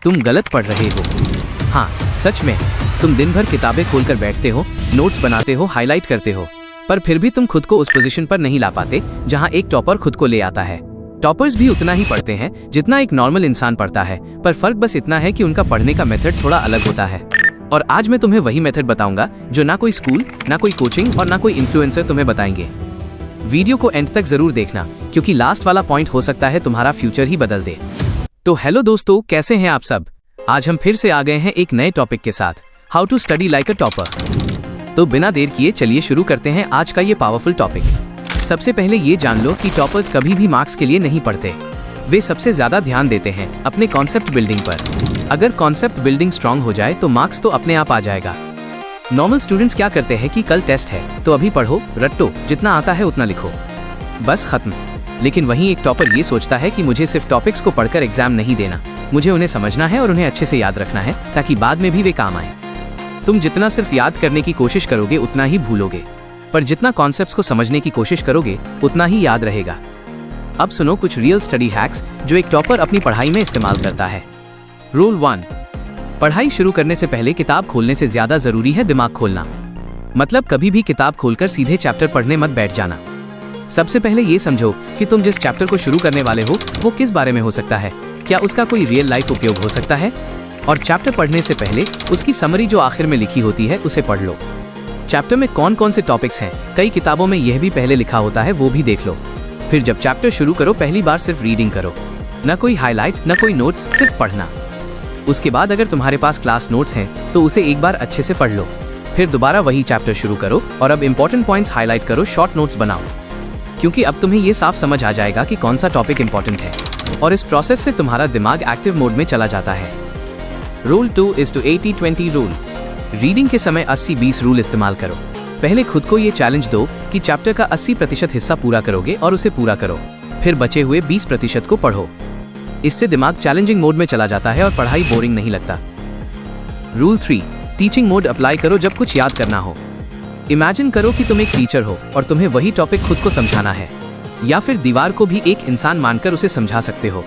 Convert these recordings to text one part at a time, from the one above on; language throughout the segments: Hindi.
तुम गलत पढ़ रहे हो। हाँ, सच में तुम दिन भर किताबें खोलकर बैठते हो, नोट्स बनाते हो, हाईलाइट करते हो, पर फिर भी तुम खुद को उस पोजीशन पर नहीं ला पाते जहां एक टॉपर खुद को ले आता है। टॉपर्स भी उतना ही पढ़ते हैं जितना एक नॉर्मल इंसान पढ़ता है, पर फर्क बस इतना है कि उनका पढ़ने का मेथड थोड़ा अलग होता है। और आज मैं तुम्हें वही मेथड बताऊंगा जो ना कोई स्कूल, ना कोई कोचिंग और ना कोई इन्फ्लुएंसर तुम्हें बताएंगे। वीडियो को एंड तक जरूर देखना, क्योंकि लास्ट वाला पॉइंट हो सकता है तुम्हारा फ्यूचर ही बदल दे। तो हेलो दोस्तों, कैसे हैं आप सब? आज हम फिर से आ गए हैं एक नए टॉपिक के साथ, how to study like a topper. तो बिना देर किए चलिए शुरू करते हैं आज का ये पावरफुल टॉपिक। सबसे पहले ये जान लो कि टॉपर्स कभी भी मार्क्स के लिए नहीं पढ़ते। वे सबसे ज्यादा ध्यान देते हैं अपने कॉन्सेप्ट बिल्डिंग पर। अगर कॉन्सेप्ट बिल्डिंग स्ट्रांग हो जाए तो मार्क्स तो अपने आप आ जाएगा। नॉर्मल स्टूडेंट्स क्या करते हैं कि कल टेस्ट है तो अभी पढ़ो, रट्टो, जितना आता है उतना लिखो, बस खत्म। लेकिन वहीं एक टॉपर ये सोचता है कि मुझे सिर्फ टॉपिक्स को पढ़कर एग्जाम नहीं देना, मुझे उन्हें समझना है और उन्हें अच्छे से याद रखना है ताकि बाद में भी वे काम आए। तुम जितना सिर्फ याद करने की कोशिश करोगे उतना ही भूलोगे, पर जितना कॉन्सेप्ट्स को समझने की कोशिश करोगे उतना ही याद रहेगा। अब सुनो कुछ रियल स्टडी हैक्स जो एक टॉपर अपनी पढ़ाई में इस्तेमाल करता है। रूल 1, पढ़ाई शुरू करने से पहले किताब खोलने से ज्यादा जरूरी है दिमाग खोलना। मतलब कभी भी किताब खोलकर सीधे चैप्टर पढ़ने मत बैठ जाना। सबसे पहले ये समझो कि तुम जिस चैप्टर को शुरू करने वाले हो वो किस बारे में हो सकता है, क्या उसका कोई रियल लाइफ उपयोग हो सकता है। और चैप्टर पढ़ने से पहले उसकी समरी जो आखिर में लिखी होती है उसे पढ़ लो। चैप्टर में कौन कौन से टॉपिक्स हैं, कई किताबों में यह भी पहले लिखा होता है, वो भी देख लो। फिर जब चैप्टर शुरू करो पहली बार सिर्फ रीडिंग करो, न कोई हाईलाइट, न कोई नोट्स, सिर्फ पढ़ना। उसके बाद अगर तुम्हारे पास क्लास नोट्स हैं तो उसे एक बार अच्छे से पढ़ लो। फिर दोबारा वही चैप्टर शुरू करो और अब इंपॉर्टेंट पॉइंट्स हाईलाइट करो, शॉर्ट नोट्स बनाओ, क्योंकि अब तुम्हें ये साफ समझ आ जाएगा कि कौन सा टॉपिक इंपॉर्टेंट है और इस प्रोसेस से तुम्हारा दिमाग एक्टिव मोड में चला जाता है। Rule 2 is to 80-20 rule. Reading के समय 80-20 रूल इस्तेमाल करो। पहले खुद को ये चैलेंज दो कि चैप्टर का 80% हिस्सा पूरा करोगे और उसे पूरा करो, फिर बचे हुए 20% को पढ़ो। इससे दिमाग चैलेंजिंग मोड में चला जाता है और पढ़ाई बोरिंग नहीं लगता। रूल 3, टीचिंग मोड अप्लाई करो जब कुछ याद करना हो। इमेजिन करो कि तुम एक टीचर हो और तुम्हें वही टॉपिक खुद को समझाना है, या फिर दीवार को भी एक इंसान मानकर उसे समझा सकते हो।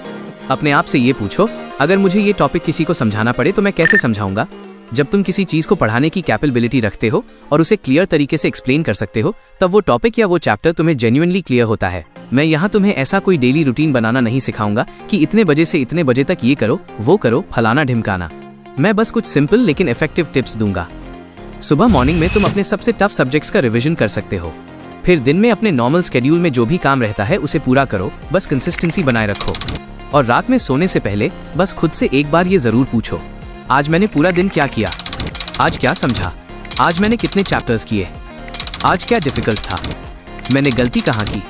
अपने आप से ये पूछो, अगर मुझे ये टॉपिक किसी को समझाना पड़े तो मैं कैसे समझाऊंगा। जब तुम किसी चीज को पढ़ाने की कैपेबिलिटी रखते हो और उसे क्लियर तरीके से एक्सप्लेन कर सकते हो, तब वो टॉपिक या वो चैप्टर तुम्हें जेन्युइनली क्लियर होता है। मैं यहाँ तुम्हें ऐसा कोई डेली रूटीन बनाना नहीं सिखाऊंगा कि इतने बजे से इतने बजे तक ये करो, वो करो, फलाना ढिमकाना। मैं बस कुछ सिंपल लेकिन इफेक्टिव टिप्स दूंगा। सुबह मॉर्निंग में तुम अपने सबसे टफ सब्जेक्ट्स का रिवीजन कर सकते हो। फिर दिन में अपने नॉर्मल स्केड्यूल में जो भी काम रहता है उसे पूरा करो, बस कंसिस्टेंसी बनाए रखो। और रात में सोने से पहले बस खुद से एक बार ये जरूर पूछो, आज मैंने पूरा दिन क्या किया, आज क्या समझा, आज मैंने कितने चैप्टर्स किए, आज क्या डिफिकल्ट था, मैंने गलती कहाँ की।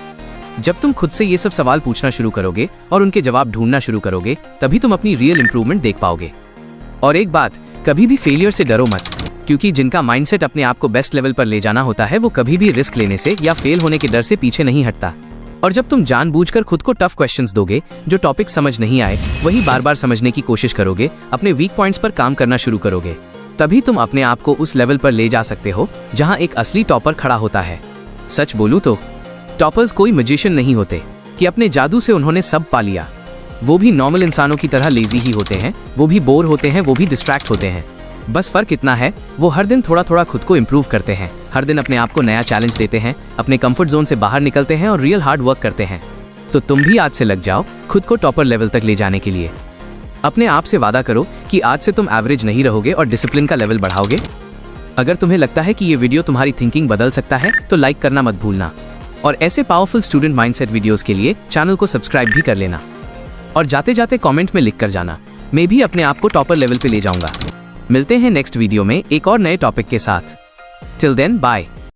जब तुम खुद से ये सब सवाल पूछना शुरू करोगे और उनके जवाब ढूंढना शुरू करोगे, तभी तुम अपनी रियल इंप्रूवमेंट देख पाओगे। और एक बात, कभी भी फेलियर से डरो मत, क्योंकि जिनका माइंडसेट अपने आप को बेस्ट लेवल पर ले जाना होता है वो कभी भी रिस्क लेने से या फेल होने के डर से पीछे नहीं हटता। और जब तुम जानबूझकर खुद को टफ क्वेश्चंस दोगे, जो टॉपिक समझ नहीं आए वही बार बार समझने की कोशिश करोगे, अपने वीक पॉइंट्स पर काम करना शुरू करोगे, तभी तुम अपने आप को उस लेवल पर ले जा सकते हो जहां एक असली टॉपर खड़ा होता है। सच बोलूं तो टॉपर्स कोई मैजिशियन नहीं होते कि अपने जादू से उन्होंने सब पा लिया। वो भी नॉर्मल इंसानों की तरह लेजी ही होते हैं, वो भी बोर होते हैं, वो भी डिस्ट्रैक्ट होते हैं। बस फर्क इतना है, वो हर दिन थोड़ा थोड़ा खुद को इम्प्रूव करते हैं, हर दिन अपने आप को नया चैलेंज देते हैं, अपने कंफर्ट जोन से बाहर निकलते हैं और रियल हार्ड वर्क करते हैं। तो तुम भी आज से लग जाओ खुद को टॉपर लेवल तक ले जाने के लिए। अपने आप से वादा करो कि आज से तुम एवरेज नहीं रहोगे और डिसिप्लिन का लेवल बढ़ाओगे। अगर तुम्हें लगता है कि ये वीडियो तुम्हारी थिंकिंग बदल सकता है तो लाइक करना मत भूलना, और ऐसे पावरफुल स्टूडेंट माइंडसेट वीडियोस के लिए चैनल को सब्सक्राइब भी कर लेना। और जाते जाते कमेंट में लिख कर जाना, मैं भी अपने आप को टॉपर लेवल पे ले जाऊंगा। मिलते हैं नेक्स्ट वीडियो में एक और नए टॉपिक के साथ। Till then bye.